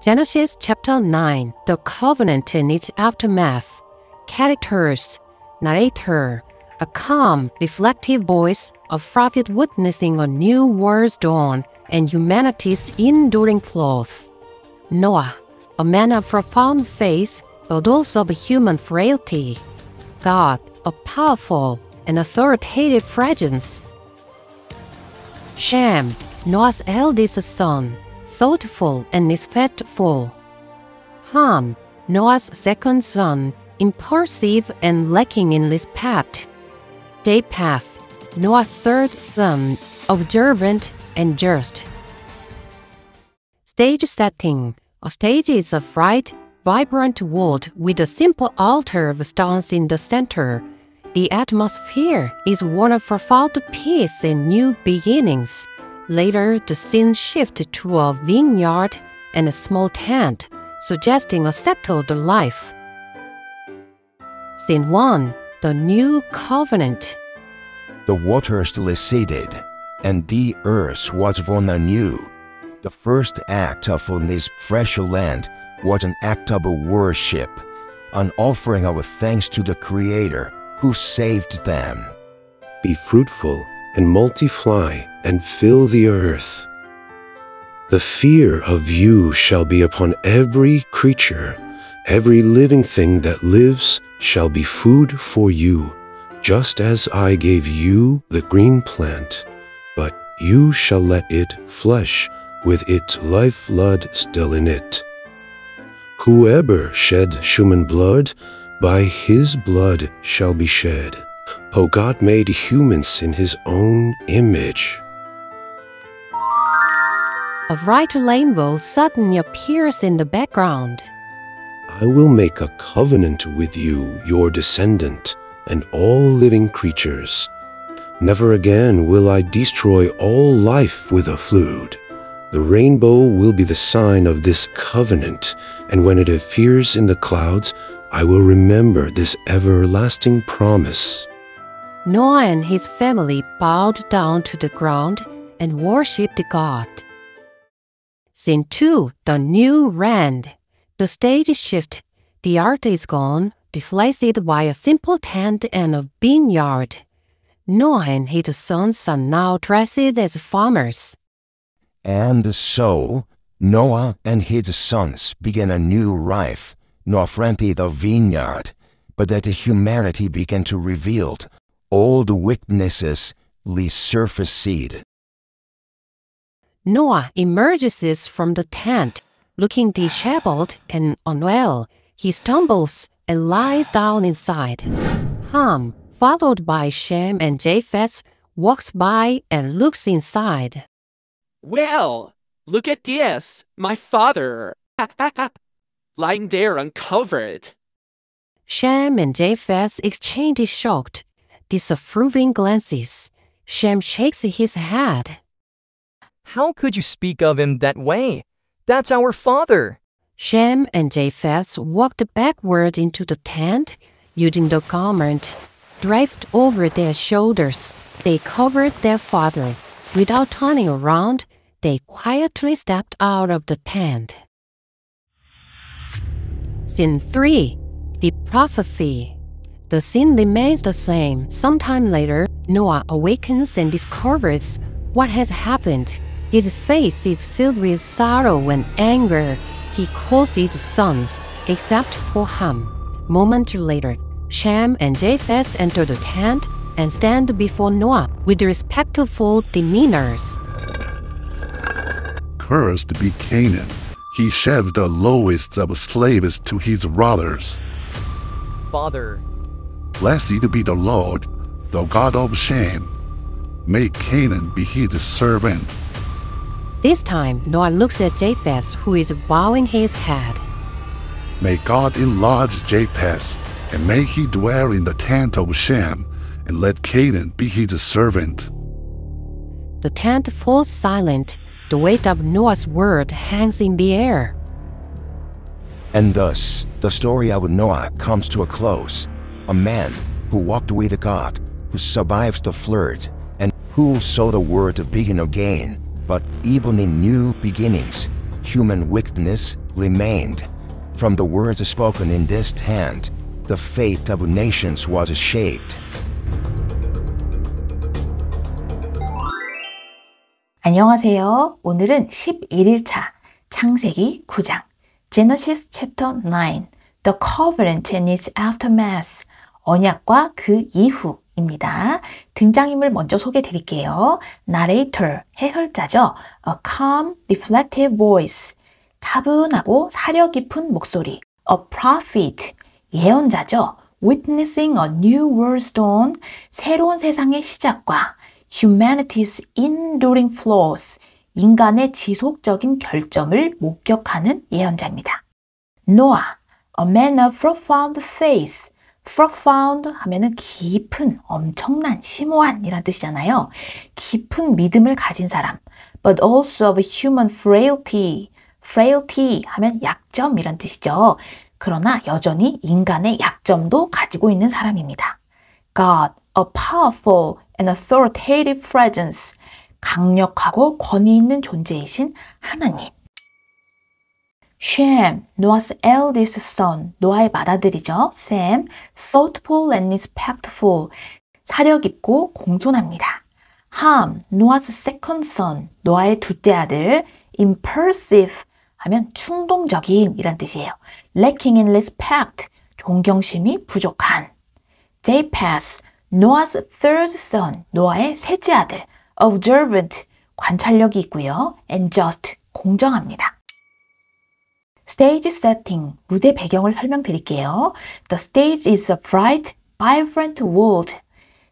Genesis chapter 9, the covenant and its aftermath. Characters, narrator, a calm, reflective voice, a prophet witnessing a new world's dawn and humanity's enduring growth. Noah, a man of profound faith, but also of human frailty. God, a powerful and authoritative presence. Shem, Noah's eldest son, thoughtful and respectful. Ham, Noah's second son, impulsive and lacking in respect. Japheth, Noah's third son, observant and just. Stage setting. A stage is a bright, vibrant world with a simple altar of stones in the center. The atmosphere is one of profound peace and new beginnings. Later, the scene shifts to a vineyard and a small tent, suggesting a settled life. Scene 1. The New Covenant. The waters receded, and the earth was born anew. The first act of on this fresh land was an act of worship, an offering of thanks to the Creator who saved them. Be fruitful and multiply and fill the earth. The fear of you shall be upon every creature. Every living thing that lives shall be food for you, just as I gave you the green plant, but you shall let it flesh with its lifeblood still in it. Whoever shed human blood, by his blood shall be shed. Oh, God made humans in his own image. A bright rainbow suddenly appears in the background. I will make a covenant with you, your descendant, and all living creatures. Never again will I destroy all life with a flood. The rainbow will be the sign of this covenant, and when it appears in the clouds, I will remember this everlasting promise. Noah and his family bowed down to the ground and worshipped God. Scene 2. The New Land. The stage shift. The art is gone, replaced by a simple tent and a vineyard. Noah and his sons are now dressed as farmers. And so, Noah and his sons began a new life, not rented the vineyard, but that humanity began to reveal old weaknesses resurfaced. Noah emerges from the tent, looking disheveled and unwell. He stumbles and lies down inside. Ham, followed by Shem and Japheth, walks by and looks inside. Well, look at this, my father, lying there uncovered. Shem and Japheth exchange shocked, disapproving glances. Shem shakes his head. How could you speak of him that way? That's our father. Shem and Japheth walked backward into the tent, using the garment draped over their shoulders. They covered their father. Without turning around, they quietly stepped out of the tent. Scene 3. The Prophecy. The scene remains the same. Sometime later, Noah awakens and discovers what has happened. His face is filled with sorrow and anger. He calls his sons, except for Ham. Moments later, Shem and Japheth enter the tent and stand before Noah with respectful demeanors. Cursed be Canaan. He shed the lowest of slaves to his brothers. Father, Blessed be the Lord, the God of Shem. May Canaan be his servant. This time, Noah looks at Japheth, who is bowing his head. May God enlarge Japheth, and may he dwell in the tent of Shem, and let Canaan be his servant. The tent falls silent. The weight of Noah's word hangs in the air. And thus, the story of Noah comes to a close. A man who walked with God, who survived the flood, and who saw the world begin again. But even in new beginnings, human wickedness remained. From the words spoken in this hand, the fate of nations was shaped. 안녕하세요. 오늘은 11일차 창세기 9장 Genesis chapter 9 The covenant and its aftermath 언약과 그 이후입니다. 등장인물 먼저 소개해 드릴게요. Narrator, 해설자죠. A calm, reflective voice 차분하고 사려 깊은 목소리. A prophet, 예언자죠. Witnessing a new world's dawn 새로운 세상의 시작과 humanity's enduring flaws, 인간의 지속적인 결점을 목격하는 예언자입니다. Noah, a man of profound faith. profound 하면은 깊은, 엄청난, 심오한 이란 뜻이잖아요. 깊은 믿음을 가진 사람. But also of human frailty. frailty 하면 약점이란 뜻이죠. 그러나 여전히 인간의 약점도 가지고 있는 사람입니다. God, a powerful and authoritative presence. 강력하고 권위 있는 존재이신 하나님. Shem, Noah's eldest son, 노아의 맏아들이죠. Sam, thoughtful and respectful, 사려 깊고 공손합니다. Ham, Noah's second son, 노아의 둘째 아들. Impulsive 하면 충동적인 이란 뜻이에요. Lacking in respect, 존경심이 부족한. Japheth, Noah's third son, 노아의 셋째 아들. Observant, 관찰력이 있고요. And just, 공정합니다. Stage setting, 무대 배경을 설명드릴게요. The stage is a bright, vibrant world.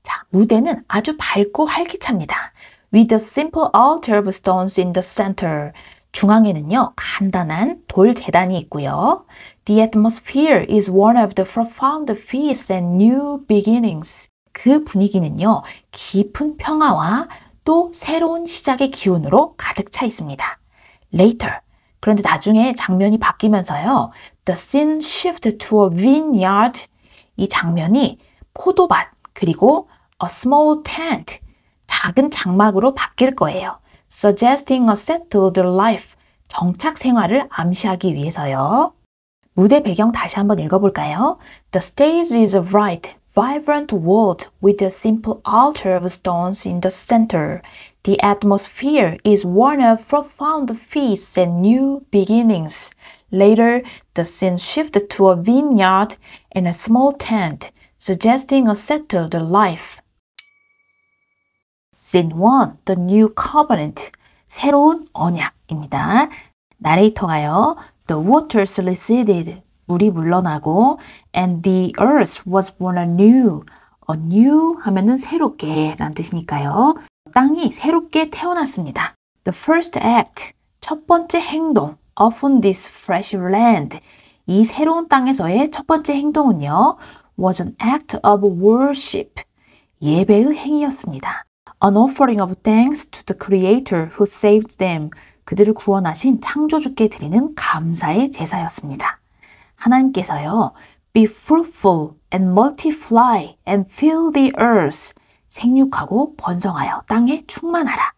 자, 무대는 아주 밝고 활기찹니다. With a simple altar of stones in the center. 중앙에는요, 간단한 돌 제단이 있고요. The atmosphere is one of the profound peace and new beginnings. 그 분위기는요, 깊은 평화와 또 새로운 시작의 기운으로 가득 차 있습니다. Later, 그런데 나중에 장면이 바뀌면서요. The scene shifted to a vineyard. 이 장면이 포도밭 그리고 a small tent, 작은 장막으로 바뀔 거예요. Suggesting a settled life, 정착 생활을 암시하기 위해서요. 무대 배경 다시 한번 읽어볼까요? The stage is a bright, vibrant world with a simple altar of stones in the center. The atmosphere is one of profound peace and new beginnings. Later, the scene shifted to a vineyard and a small tent, suggesting a settled life. Scene 1, The New Covenant, 새로운 언약입니다. 나레이터가요, The waters receded, 물이 물러나고, and the earth was born anew. anew 하면은 새롭게 라는 뜻이니까요. 땅이 새롭게 태어났습니다. The first act, 첫 번째 행동, upon this fresh land. 이 새로운 땅에서의 첫 번째 행동은요, was an act of worship, 예배의 행위였습니다. An offering of thanks to the Creator who saved them. 그들을 구원하신 창조주께 드리는 감사의 제사였습니다. 하나님께서요, be fruitful and multiply and fill the earth. 생육하고 번성하여 땅에 충만하라.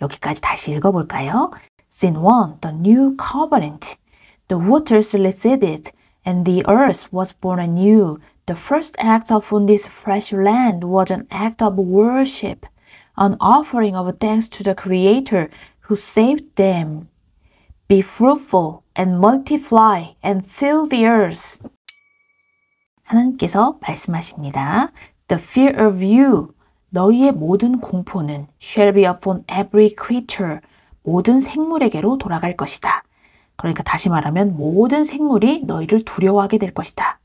여기까지 다시 읽어볼까요? Scene 1, the new covenant. The waters receded and the earth was born anew. The first act upon this fresh land was an act of worship, an offering of thanks to the Creator who saved them. Be fruitful and multiply and fill the earth. 하나님께서 말씀하십니다. The fear of you, 너희의 모든 공포는 shall be upon every creature, 모든 생물에게로 돌아갈 것이다. 그러니까 다시 말하면 모든 생물이 너희를 두려워하게 될 것이다.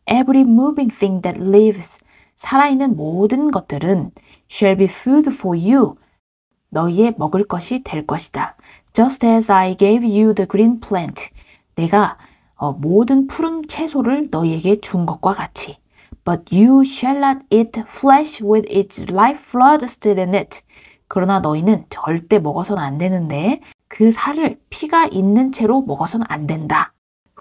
Every moving thing that lives, 살아있는 모든 것들은 shall be food for you, 너희의 먹을 것이 될 것이다. Just as I gave you the green plant, 내가 모든 푸른 채소를 너희에게 준 것과 같이. But you shall not eat flesh with its life blood still in it. 그러나 너희는 절대 먹어서는 안 되는데 그 살을 피가 있는 채로 먹어서는 안 된다.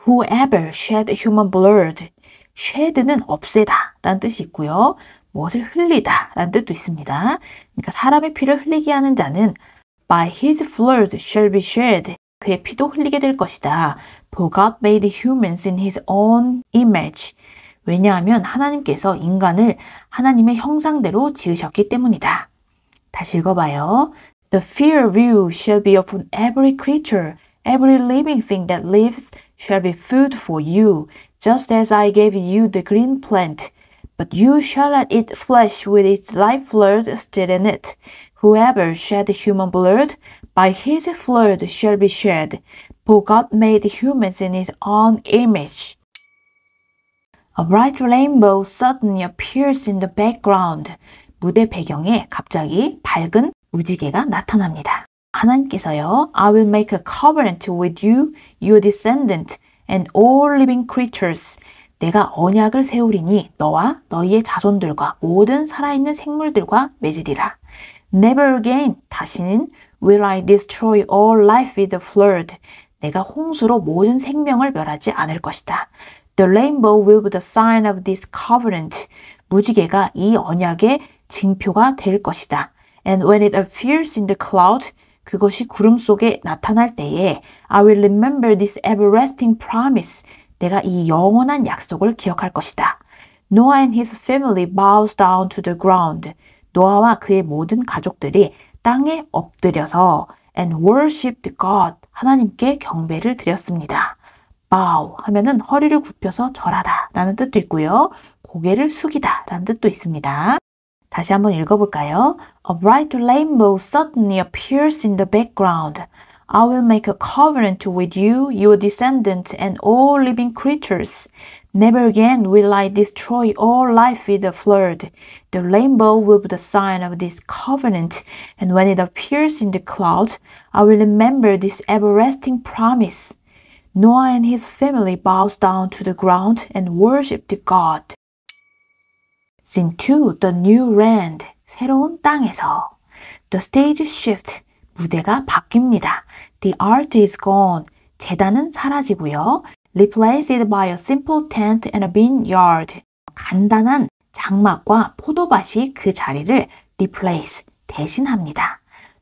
Whoever shed human blood. shed는 없애다 라는 뜻이 있고요. 무엇을 흘리다 라는 뜻도 있습니다. 그러니까 사람의 피를 흘리게 하는 자는 by his blood shall be shed. 그의 피도 흘리게 될 것이다. For God made humans in his own image. 왜냐하면 하나님께서 인간을 하나님의 형상대로 지으셨기 때문이다. 다시 읽어봐요. The fear of you shall be upon every creature. Every living thing that lives shall be food for you, just as I gave you the green plant. But you shall not eat flesh with its life blood still in it. Whoever shed human blood, by his blood shall be shed. For God made humans in his own image. A bright rainbow suddenly appears in the background. 무대 배경에 갑자기 밝은 무지개가 나타납니다. 하나님께서요, I will make a covenant with you, your descendant, and all living creatures. 내가 언약을 세우리니 너와 너희의 자손들과 모든 살아있는 생물들과 맺으리라. Never again, 다시는 will I destroy all life with a flood. 내가 홍수로 모든 생명을 멸하지 않을 것이다. The rainbow will be the sign of this covenant. 무지개가 이 언약의 징표가 될 것이다. And when it appears in the cloud, 그것이 구름 속에 나타날 때에 I will remember this everlasting promise. 내가 이 영원한 약속을 기억할 것이다. Noah and his family bows down to the ground. 노아와 그의 모든 가족들이 땅에 엎드려서 and worshipped God. 하나님께 경배를 드렸습니다. bow 하면은 허리를 굽혀서 절하다 라는 뜻도 있고요. 고개를 숙이다 라는 뜻도 있습니다. 다시 한번 읽어볼까요? A bright rainbow suddenly appears in the background. I will make a covenant with you, your descendants, and all living creatures. Never again will I destroy all life with a flood. The rainbow will be the sign of this covenant, and when it appears in the clouds, I will remember this everlasting promise. Noah and his family bows down to the ground and worshipped God. Scene 2, the new land, 새로운 땅에서. The stage shift, 무대가 바뀝니다. The art is gone, 제단은 사라지고요. Replaced by a simple tent and a vineyard. 간단한 장막과 포도밭이 그 자리를 replace, 대신합니다.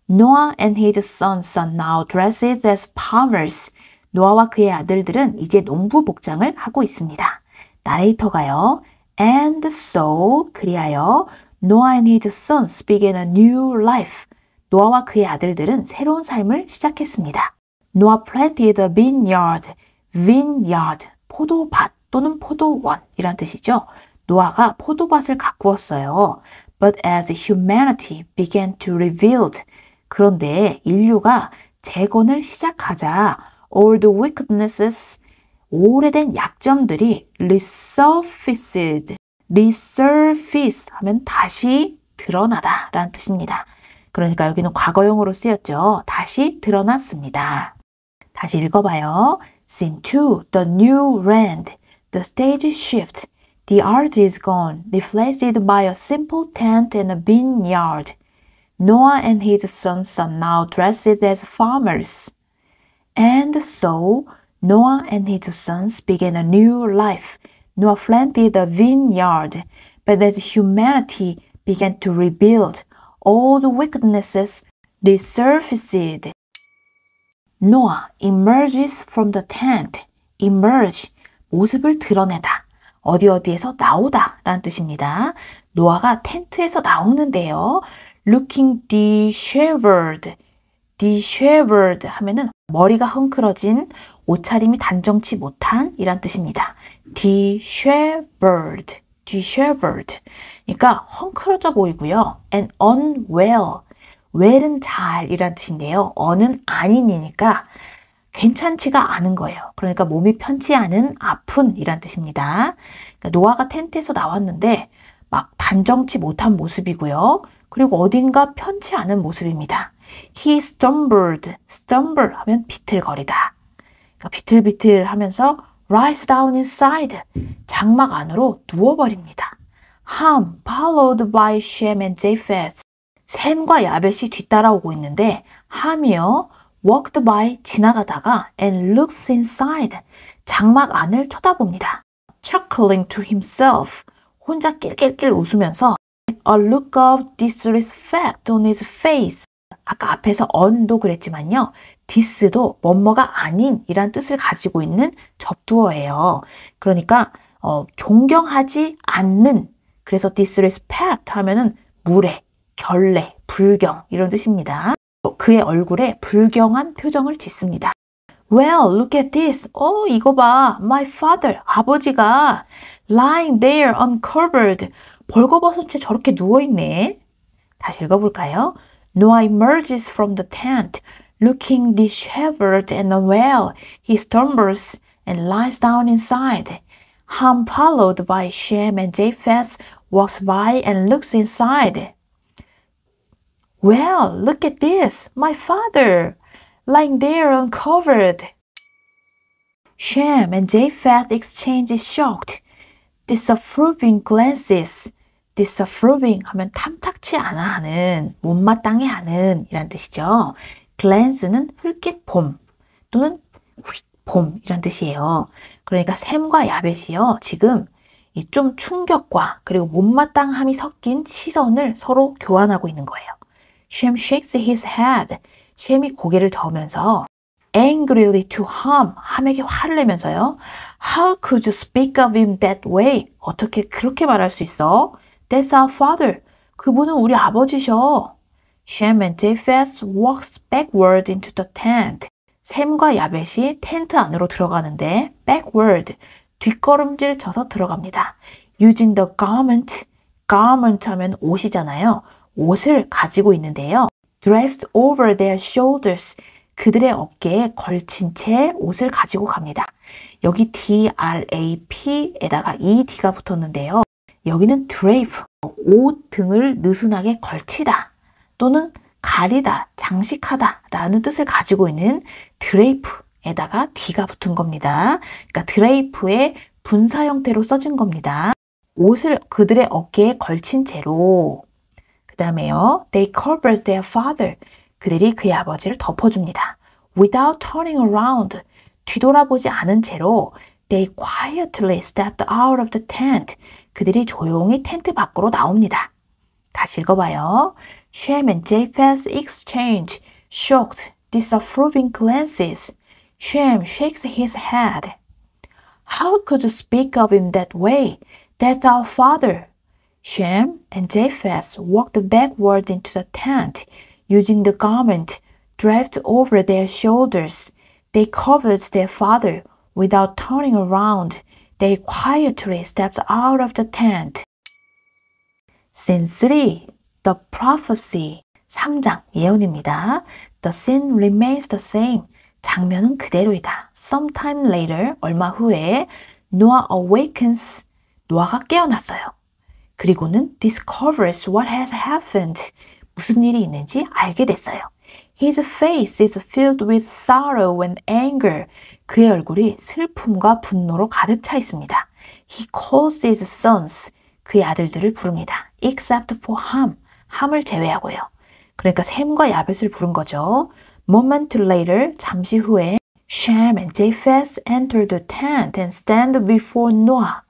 Noah and his sons are now dressed as farmers. 노아와 그의 아들들은 이제 농부 복장을 하고 있습니다. 나레이터가요. And so, 그리하여 Noah and his sons began a new life. 노아와 그의 아들들은 새로운 삶을 시작했습니다. Noah planted a vineyard. vineyard, 포도밭 또는 포도원이란 뜻이죠. 노아가 포도밭을 가꾸었어요. But as humanity began to rebuild. 그런데 인류가 재건을 시작하자 all the weaknesses, 오래된 약점들이 resurfaced. resurface 하면 다시 드러나다 라는 뜻입니다. 그러니까 여기는 과거형으로 쓰였죠. 다시 드러났습니다. 다시 읽어봐요. Scene 2, the new land, the stage shift. The art is gone, replaced by a simple tent and a vineyard. Noah and his sons are now dressed as farmers. And so, Noah and his sons began a new life. Noah planted a vineyard, but as humanity began to rebuild, all the weaknesses resurfaced. Noah emerges from the tent. emerge, 모습을 드러내다. 어디에서 나오다 라는 뜻입니다. 노아가 텐트에서 나오는데요. looking disheveled. disheveled 하면은 머리가 헝클어진, 옷차림이 단정치 못한 이란 뜻입니다. disheveled. disheveled. 그러니까 헝클어져 보이고요. and unwell. well은 잘 이란 뜻인데요. on은 아닌이니까 괜찮지가 않은 거예요. 그러니까 몸이 편치 않은 아픈 이란 뜻입니다. 그러니까 노아가 텐트에서 나왔는데 막 단정치 못한 모습이고요. 그리고 어딘가 편치 않은 모습입니다. He stumbled. stumble 하면 비틀거리다. 그러니까 비틀비틀 하면서 rise down inside. 장막 안으로 누워버립니다. Ham followed by Shem and Japheth. 셈과 야벳이 뒤따라오고 있는데 함이요. walked by 지나가다가 and looks inside. 장막 안을 쳐다봅니다. chuckling to himself. 혼자 낄낄낄 웃으면서 a look of disrespect on his face. 아까 앞에서 on도 그랬지만요. this도 뭐뭐가 아닌 이란 뜻을 가지고 있는 접두어예요. 그러니까 존경하지 않는, 그래서 disrespect 하면은 무례, 결례, 불경 이런 뜻입니다. 그의 얼굴에 불경한 표정을 짓습니다. Well, look at this. 이거 봐. My father, 아버지가 lying there uncovered. 벌거벗은 채 저렇게 누워있네. 다시 읽어볼까요? Noah emerges from the tent, looking disheveled and unwell. He stumbles and lies down inside. Ham, followed by Shem and Japheth, walks by and looks inside. Well, look at this. My father, lying there uncovered. Shem and Japheth exchange shocked, disapproving glances. disapproving 하면 탐탁치 않아 하는, 못마땅해 하는 이란 뜻이죠. glance는 흘낏 봄 또는 봄 이란 뜻이에요. 그러니까 샘과 야벳이요. 지금 이 좀 충격과 그리고 못마땅함이 섞인 시선을 서로 교환하고 있는 거예요. Shem shakes his head. 셈이 고개를 저으면서 angrily to Ham. 함에게 화를 내면서요. How could you speak of him that way? 어떻게 그렇게 말할 수 있어? That's our father. 그분은 우리 아버지셔. Shem and Japheth walks backward into the tent. 셈과 야벳이 텐트 안으로 들어가는데 backward, 뒷걸음질 쳐서 들어갑니다. Using the garment, garment 하면 옷이잖아요. 옷을 가지고 있는데요. Draped over their shoulders, 그들의 어깨에 걸친 채 옷을 가지고 갑니다. 여기 DRAP에다가 ED가 붙었는데요. 여기는 drape, 옷 등을 느슨하게 걸치다 또는 가리다, 장식하다 라는 뜻을 가지고 있는 drape에다가 D가 붙은 겁니다. 그러니까 drape의 분사 형태로 써진 겁니다. 옷을 그들의 어깨에 걸친 채로. 그 다음에요. They covered their father. 그들이 그의 아버지를 덮어줍니다. Without turning around. 뒤돌아보지 않은 채로 They quietly stepped out of the tent. 그들이 조용히 텐트 밖으로 나옵니다. 다시 읽어봐요. Shem and Japheth exchange shocked, disapproving glances. Shem shakes his head. How could you speak of him that way? That's our father. Shem and Japheth walked backward into the tent, using the garment draped over their shoulders. They covered their father. Without turning around, they quietly stepped out of the tent. Scene 3. The prophecy. 3장 예언입니다. The scene remains the same. 장면은 그대로이다. Sometime later, 얼마 후에 Noah awakens. 노아가 깨어났어요. 그리고는 discovers what has happened. 무슨 일이 있는지 알게 됐어요. His face is filled with sorrow and anger. 그의 얼굴이 슬픔과 분노로 가득 차 있습니다. He calls his sons. 그의 아들들을 부릅니다. Except for Ham. 함을 제외하고요. 그러니까 셈과 야벳을 부른 거죠. Moment later, 잠시 후에 Shem and Japheth enter the tent and stand before Noah.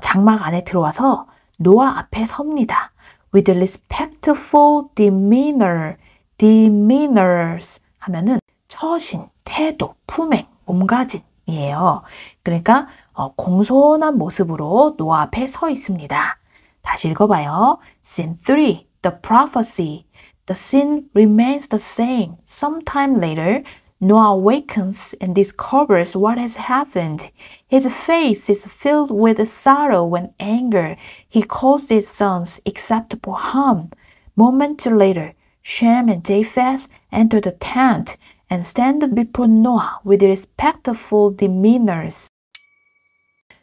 장막 안에 들어와서 노아 앞에 섭니다. With respectful demeanor. demeanors 하면은 처신, 태도, 품행, 몸가짐이에요. 그러니까 공손한 모습으로 노아 앞에 서 있습니다. 다시 읽어봐요. Scene 3. The prophecy. The scene remains the same. Sometime later, Noah awakens and discovers what has happened. His face is filled with sorrow and anger. He calls his sons except for Ham. Moments later, Shem and Japheth enter the tent and stand before Noah with respectful demeanors.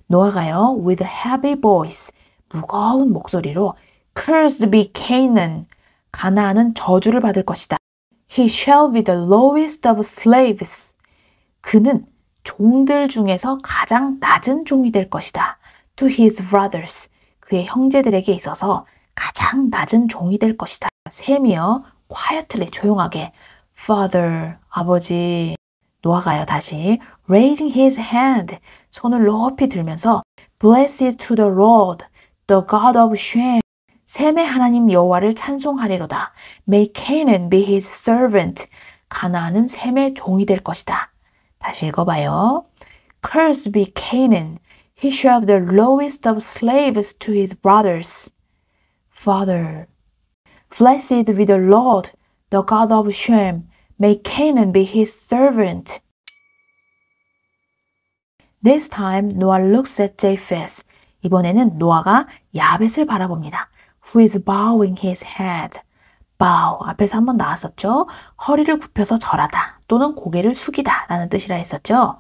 노아가요, with a heavy voice, 무거운 목소리로 Cursed be Canaan. 가나안은 저주를 받을 것이다. He shall be the lowest of slaves. 그는 종들 중에서 가장 낮은 종이 될 것이다. To his brothers. 그의 형제들에게 있어서 가장 낮은 종이 될 것이다. 셈이요. quietly 조용하게 Father, 아버지. 노아가요 다시 raising his hand. 손을 높이 들면서 Blessed to the Lord, the God of Shem. 셈의 하나님 여호와를 찬송하리로다. May Canaan be his servant. 가나안은 셈의 종이 될 것이다. 다시 읽어봐요. Cursed be Canaan. He shall have the lowest of slaves to his brothers. Father. Blessed be the Lord, the God of Shem. May Canaan be his servant. This time Noah looks at Japheth. 이번에는 노아가 야벳을 바라봅니다. Who is bowing his head. bow 앞에서 한번 나왔었죠. 허리를 굽혀서 절하다 또는 고개를 숙이다 라는 뜻이라 했었죠.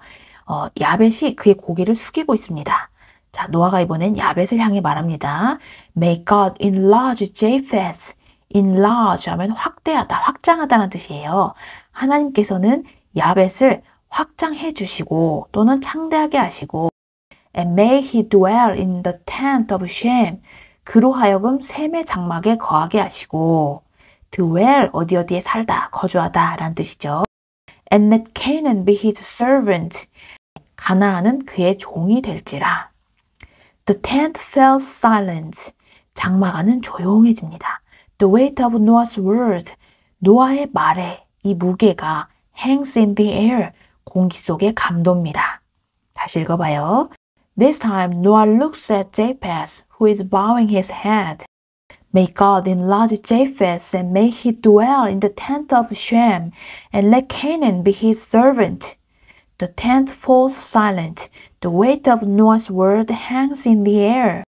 야벳이 그의 고개를 숙이고 있습니다. 자, 노아가 이번엔 야벳을 향해 말합니다. May God enlarge Japheth. enlarge 하면 확대하다, 확장하다는 뜻이에요. 하나님께서는 야벳을 확장해 주시고 또는 창대하게 하시고 And may he dwell in the tent of Shem. 그로 하여금 셈의 장막에 거하게 하시고 dwell 어디에 살다, 거주하다 라는 뜻이죠. And let Canaan be his servant. 가나안은 그의 종이 될지라. The tent fell silent. 장막 안은 조용해집니다. The weight of Noah's word. 노아의 말에 이 무게가 hangs in the air. 공기 속에 감돕니다. 다시 읽어봐요. This time Noah looks at Japheth, who is bowing his head. May God enlarge Japheth, and may he dwell in the tent of Shem, and let Canaan be his servant. The tent falls silent. The weight of Noah's word hangs in the air.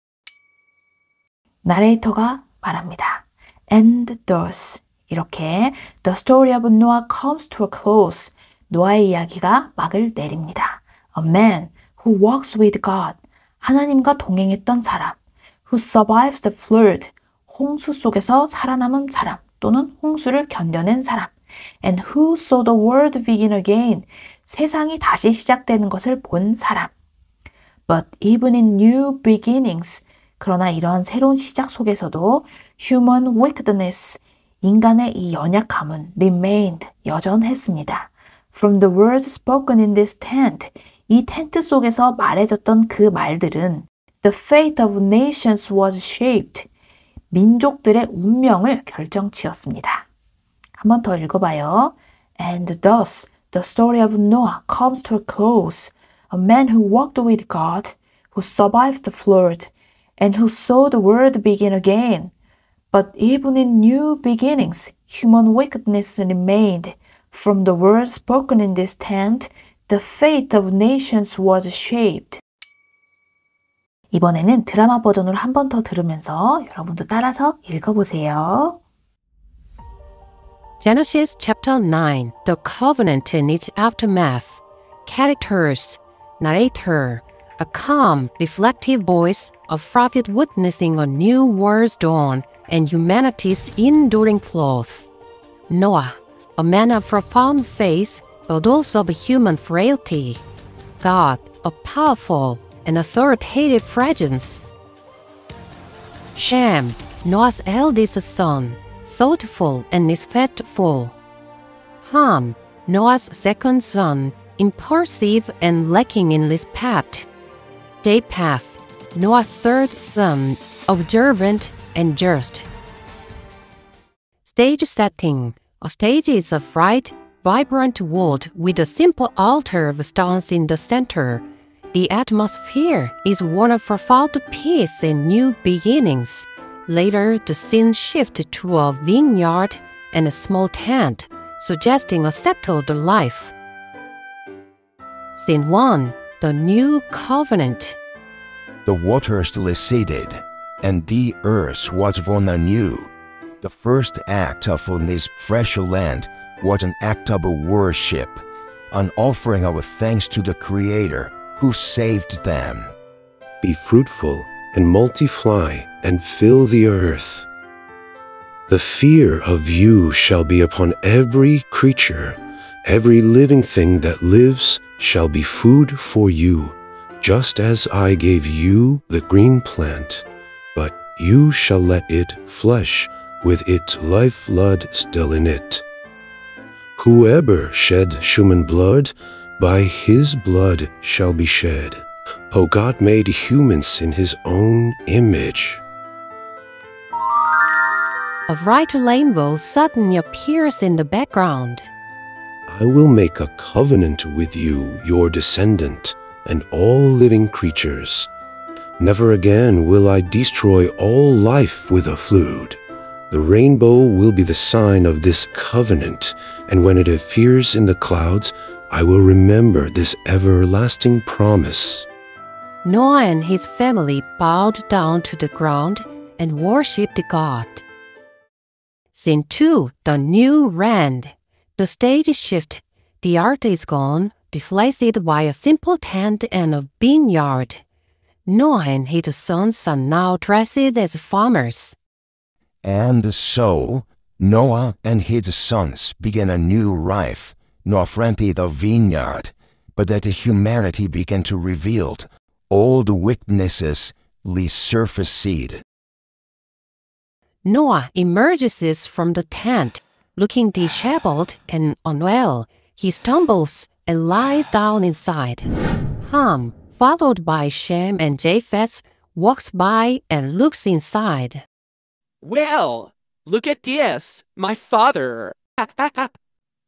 나레이터가 말합니다. And thus, 이렇게 the story of Noah comes to a close. 노아의 이야기가 막을 내립니다. A man who walks with God, 하나님과 동행했던 사람. Who survives the flood, 홍수 속에서 살아남은 사람 또는 홍수를 견뎌낸 사람. And who saw the world begin again, 세상이 다시 시작되는 것을 본 사람. But even in new beginnings, 그러나 이러한 새로운 시작 속에서도 human wickedness, 인간의 이 연약함은 remained, 여전했습니다. From the words spoken in this tent, 이 텐트 속에서 말해졌던 그 말들은 the fate of nations was shaped, 민족들의 운명을 결정지었습니다. 한 번 더 읽어봐요. And thus, the story of Noah comes to a close. A man who walked with God, who survived the flood, and who saw the world begin again. But even in new beginnings, human wickedness remained. From the words spoken in this tent, the fate of nations was shaped. 이번에는 드라마 버전으로 한 번 더 들으면서 여러분도 따라서 읽어보세요. Genesis chapter 9, The Covenant and its Aftermath. Characters, narrator, a calm, reflective voice, a prophet witnessing a new world's dawn and humanity's enduring growth. Noah, a man of profound faith, but also of human frailty. God, a powerful and authoritative presence. Shem, Noah's eldest son, thoughtful and respectful. Ham, Noah's second son, impulsive and lacking in respect. Japheth, Noah's third son, observant and just. Stage setting. A stage is a bright, vibrant world with a simple altar of stones in the center. The atmosphere is one of profound peace and new beginnings. Later, the scene shifts to a vineyard and a small tent, suggesting a settled life. Scene 1. The New Covenant. The waters receded, and the earth was born anew. The first act of on this fresh land was an act of worship, an offering of thanks to the Creator who saved them. Be fruitful and multiply and fill the earth. The fear of you shall be upon every creature. Every living thing that lives shall be food for you, just as I gave you the green plant. But you shall let it flesh with its lifeblood still in it. Whoever shed human blood, by his blood shall be shed. O God made humans in his own image. A bright rainbow suddenly appears in the background. I will make a covenant with you, your descendant, and all living creatures. Never again will I destroy all life with a flood. The rainbow will be the sign of this covenant, and when it appears in the clouds, I will remember this everlasting promise. Noah and his family bowed down to the ground and worshipped God. Scene 2, the new land. The stage shift. The art is gone, replaced by a simple tent and a vineyard. Noah and his sons are now dressed as farmers. And so, Noah and his sons began a new life, not frankly the vineyard, but that humanity began to reveal old weaknesses resurfaced. Noah emerges from the tent, looking disheveled and unwell. He stumbles and lies down inside. Ham, followed by Shem and Japheth, walks by and looks inside. Well, look at this, my father,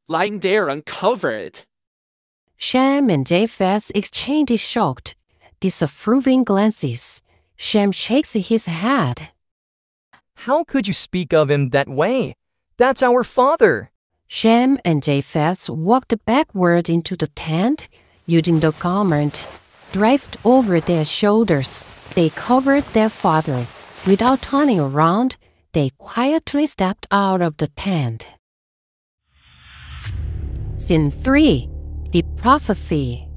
lying there uncovered. Shem and Japheth exchange shocked, disapproving glances. Shem shakes his head. How could you speak of him that way? That's our father. Shem and Japheth walked backward into the tent, using the garment draped over their shoulders. They covered their father. Without turning around, they quietly stepped out of the tent. Scene 3. The prophecy.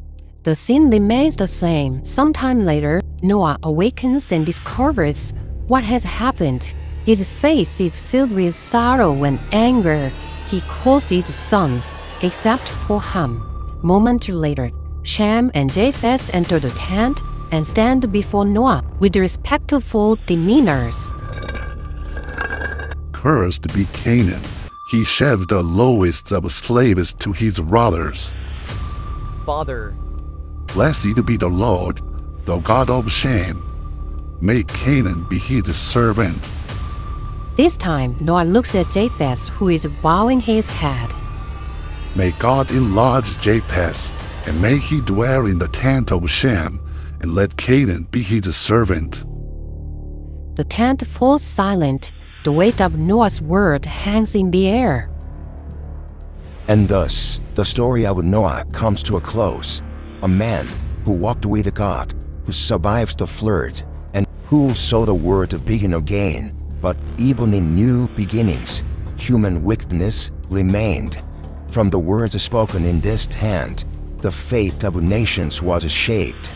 The scene remains the same. Sometime later, Noah awakens and discovers what has happened. His face is filled with sorrow and anger. He calls his sons, except for Ham. Moment later, Shem and Japheth enter the tent and stand before Noah with respectful demeanors. Cursed be Canaan. He shaved the lowest of slaves to his brothers. Father, Blessed be the Lord, the God of Shem. May Canaan be his servant. This time, Noah looks at Japheth, who is bowing his head. May God enlarge Japheth, and may he dwell in the tent of Shem, and let Canaan be his servant. The tent falls silent. The weight of Noah's word hangs in the air. And thus, the story of Noah comes to a close. A man who walked with God, who survived the flood, and who saw the world begin again. But even in new beginnings, human weakness remained. From the words spoken in this tent, the fate of nations was shaped.